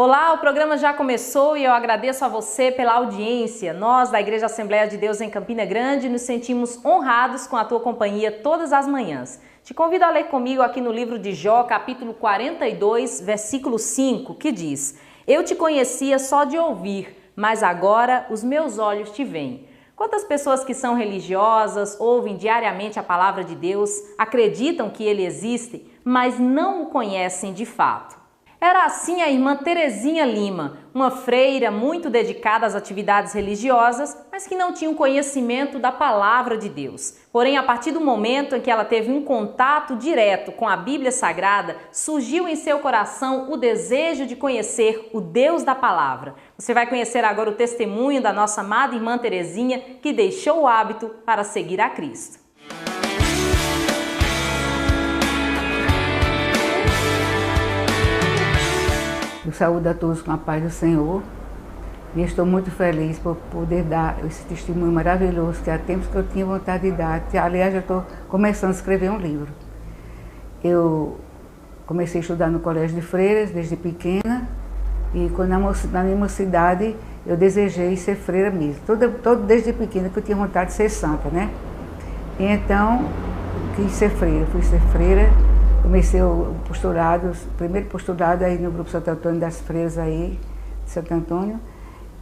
Olá, o programa já começou e eu agradeço a você pela audiência. Nós, da Igreja Assembleia de Deus em Campina Grande, nos sentimos honrados com a tua companhia todas as manhãs. Te convido a ler comigo aqui no livro de Jó, capítulo 42, versículo 5, que diz: Eu te conhecia só de ouvir, mas agora os meus olhos te veem. Quantas pessoas que são religiosas, ouvem diariamente a palavra de Deus, acreditam que ele existe, mas não o conhecem de fato? Era assim a irmã Terezinha Lima, uma freira muito dedicada às atividades religiosas, mas que não tinha um conhecimento da palavra de Deus. Porém, a partir do momento em que ela teve um contato direto com a Bíblia Sagrada, surgiu em seu coração o desejo de conhecer o Deus da palavra. Você vai conhecer agora o testemunho da nossa amada irmã Terezinha, que deixou o hábito para seguir a Cristo. Eu saúdo a todos com a paz do Senhor e estou muito feliz por poder dar esse testemunho maravilhoso que há tempos que eu tinha vontade de dar. Aliás, já estou começando a escrever um livro. Eu comecei a estudar no colégio de freiras desde pequena e quando na minha mocidade eu desejei ser freira mesmo. Desde pequena que eu tinha vontade de ser santa, né? E então quis ser freira, fui ser freira. Comecei o postulado, o primeiro postulado aí no Grupo Santo Antônio das Freiras aí, de Santo Antônio,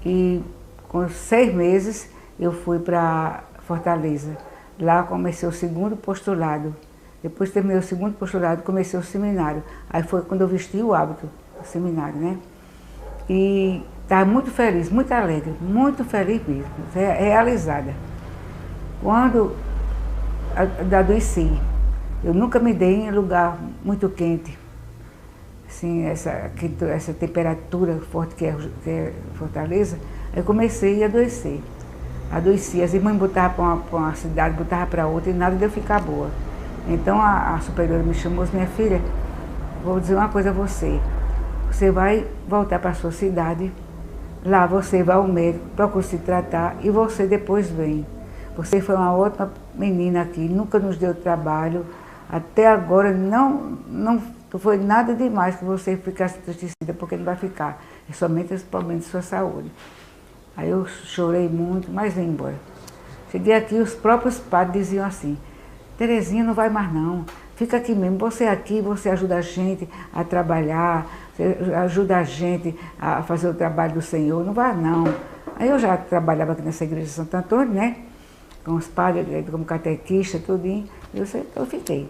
e com 6 meses eu fui para Fortaleza. Lá comecei o segundo postulado. Depois terminei o segundo postulado, comecei o seminário. Aí foi quando eu vesti o hábito do seminário, né? E estava muito feliz, muito alegre, muito feliz mesmo, realizada. Quando adoeci, eu nunca me dei em lugar muito quente, assim, essa temperatura forte que é Fortaleza. Aí comecei a adoecer. Adoeci, as irmãs botavam para uma cidade, botavam para outra e nada de eu ficar boa. Então a superiora me chamou e disse: minha filha, vou dizer uma coisa a você. Você vai voltar para a sua cidade, lá você vai ao médico, procura se tratar e você depois vem. Você foi uma ótima menina aqui, nunca nos deu trabalho. Até agora não foi nada demais que você ficasse entristecida, porque não vai ficar. É somente esse problema de sua saúde. Aí eu chorei muito, mas vim embora. Cheguei aqui, os próprios padres diziam assim: Terezinha, não vai mais não, fica aqui mesmo, você aqui, você ajuda a gente a trabalhar, você ajuda a gente a fazer o trabalho do Senhor, não vai não. Aí eu já trabalhava aqui nessa igreja de Santo Antônio, né? Com os padres, como catequista, tudinho, eu fiquei.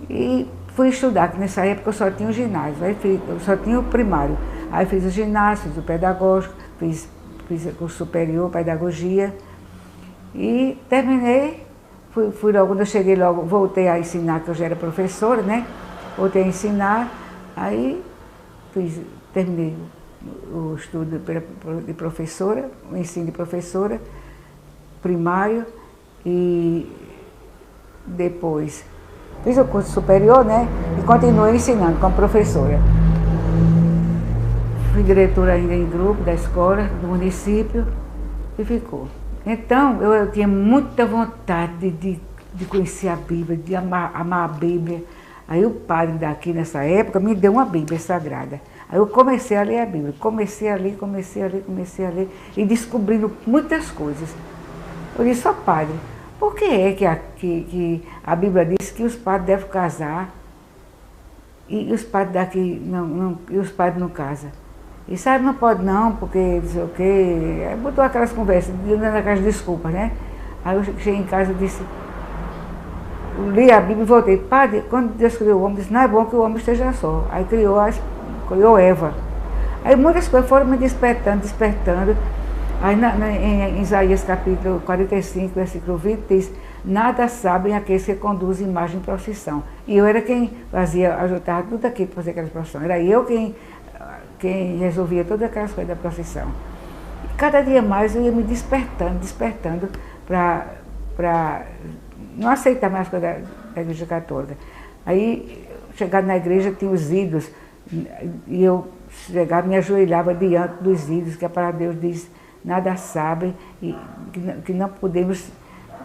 E fui estudar, que nessa época eu só tinha o ginásio, eu só tinha o primário. Aí fiz o ginásio, fiz o pedagógico, fiz o superior, pedagogia. E terminei, fui logo, quando eu cheguei logo, voltei a ensinar, que eu já era professora, né? Voltei a ensinar, aí terminei o estudo de professora, o ensino de professora, primário, e depois fiz o curso superior, né? E continuei ensinando como professora. Fui diretora ainda em grupo da escola, do município, e ficou. Então, eu tinha muita vontade de conhecer a Bíblia, de amar a Bíblia. Aí o padre daqui, nessa época, me deu uma Bíblia sagrada. Aí eu comecei a ler a Bíblia, comecei a ler, e descobrindo muitas coisas. Eu disse: ó padre, por que é que a Bíblia diz que os padres devem casar e os padres daqui não casam? E sabe, não pode não, porque diz o quê? Aí botou aquelas conversas, dando aquelas desculpas, né? Aí eu cheguei em casa e disse, li a Bíblia e voltei: padre, quando Deus criou o homem, disse: não é bom que o homem esteja só. Aí criou Eva. Aí muitas coisas foram me despertando. Aí em Isaías capítulo 45, versículo 20, diz: nada sabem aqueles que conduzem imagem em procissão. E eu era quem ajudava tudo aquilo para fazer aquela procissão. Era eu quem resolvia todas aquelas coisas da procissão. E cada dia mais eu ia me despertando para não aceitar mais as coisas da igreja católica. Aí, chegando na igreja, tinha os ídolos, e eu chegava, me ajoelhava diante dos ídolos, que a palavra de Deus diz: nada sabem, e que não podemos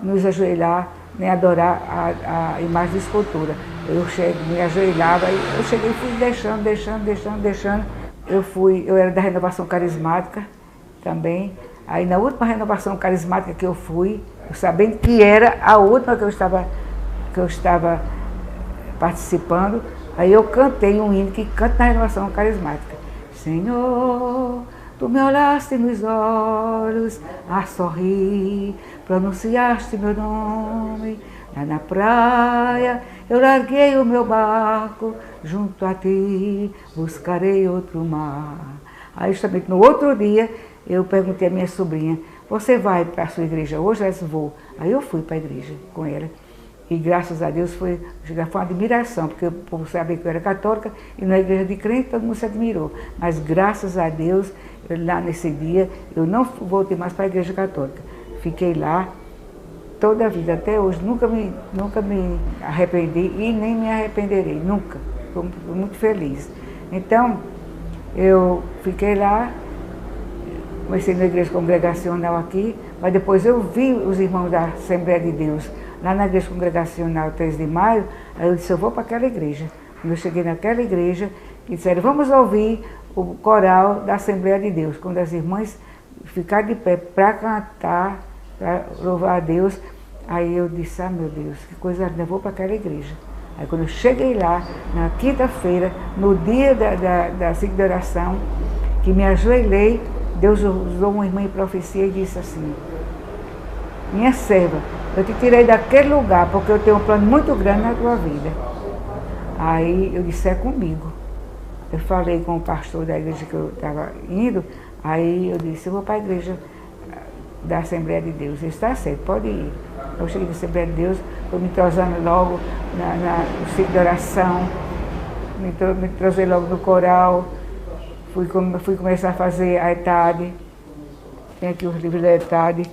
nos ajoelhar nem adorar a imagem de escultura. Eu me ajoelhava, e eu cheguei e fui deixando, eu era da renovação carismática também. Aí na última renovação carismática que eu fui, eu sabendo que era a última que eu estava participando, aí eu cantei um hino que canta na renovação carismática. Senhor, tu me olhaste nos olhos a sorrir, pronunciaste meu nome. Lá na praia eu larguei o meu barco, junto a ti buscarei outro mar. Aí justamente no outro dia eu perguntei à minha sobrinha, você vai para a sua igreja hoje? Ela disse, vou. Aí eu fui para a igreja com ela. E graças a Deus foi uma admiração, porque o povo sabia que eu era católica e na igreja de crente todo mundo se admirou. Mas graças a Deus, lá nesse dia, eu não voltei mais para a igreja católica. Fiquei lá toda a vida, até hoje, nunca me arrependi e nem me arrependerei, nunca. Estou muito feliz. Então, eu fiquei lá, comecei na igreja congregacional aqui, mas depois eu vi os irmãos da Assembleia de Deus, lá na igreja congregacional 3 de maio, aí eu disse, eu vou para aquela igreja. Quando eu cheguei naquela igreja, e disseram, vamos ouvir o coral da Assembleia de Deus, quando as irmãs ficaram de pé para cantar, para louvar a Deus. Aí eu disse, ah meu Deus, que coisa linda, eu vou para aquela igreja. Aí quando eu cheguei lá, na quinta-feira, no dia da ciclo de oração, que me ajoelhei, Deus usou uma irmã em profecia e disse assim, minha serva, eu te tirei daquele lugar porque eu tenho um plano muito grande na tua vida. Aí eu disse, é comigo. Eu falei com o pastor da igreja que eu estava indo, aí eu disse, eu vou para a igreja da Assembleia de Deus. Ele está certo, pode ir. Eu cheguei na Assembleia de Deus, estou me entrosando logo no ciclo de oração, me entrosei logo no coral, fui começar a fazer a ETAD, tem aqui os livros da ETAD,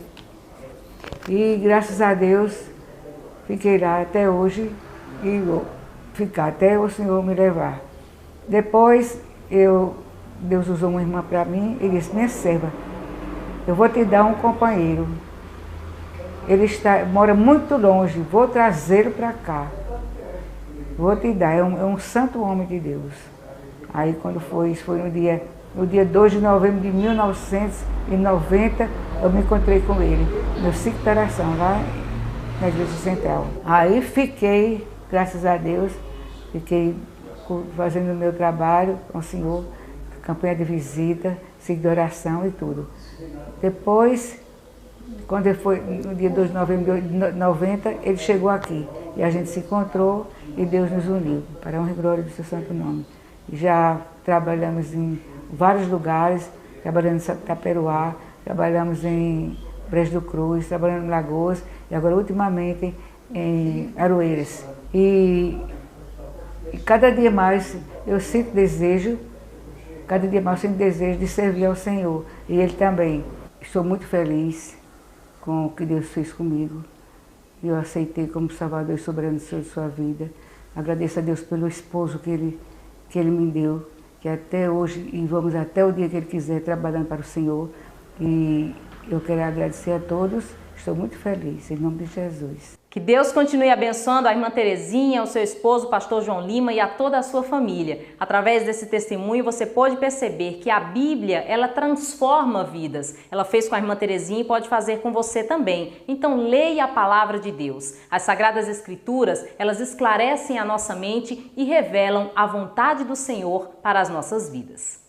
e graças a Deus fiquei lá até hoje e vou ficar até o Senhor me levar. Depois Deus usou uma irmã para mim e disse, minha serva, eu vou te dar um companheiro. Ele mora muito longe, vou trazê-lo para cá. Vou te dar, é um santo homem de Deus. Aí quando isso foi no dia 2 de novembro de 1990, eu me encontrei com ele, no ciclo de oração, lá na Igreja Central. Aí fiquei, graças a Deus, fiquei fazendo o meu trabalho com o Senhor, campanha de visita, ciclo de oração e tudo. Depois, quando foi no dia 2 de novembro de 90, ele chegou aqui e a gente se encontrou e Deus nos uniu, para a honra e glória do seu santo nome. Já trabalhamos em vários lugares, trabalhamos em Taperoá, trabalhamos em Brejo do Cruz, trabalhamos em Lagoas e agora ultimamente em Aroeiras. E cada dia mais eu sinto desejo, de servir ao Senhor e Ele também. Estou muito feliz com o que Deus fez comigo. Eu aceitei como Salvador e soberano de sua vida. Agradeço a Deus pelo esposo que Ele me deu, que até hoje, e vamos até o dia que Ele quiser, trabalhando para o Senhor. E eu quero agradecer a todos, estou muito feliz, em nome de Jesus. Que Deus continue abençoando a irmã Terezinha, o seu esposo, o pastor João Lima e a toda a sua família. Através desse testemunho você pode perceber que a Bíblia, ela transforma vidas. Ela fez com a irmã Terezinha e pode fazer com você também. Então leia a palavra de Deus. As Sagradas Escrituras, elas esclarecem a nossa mente e revelam a vontade do Senhor para as nossas vidas.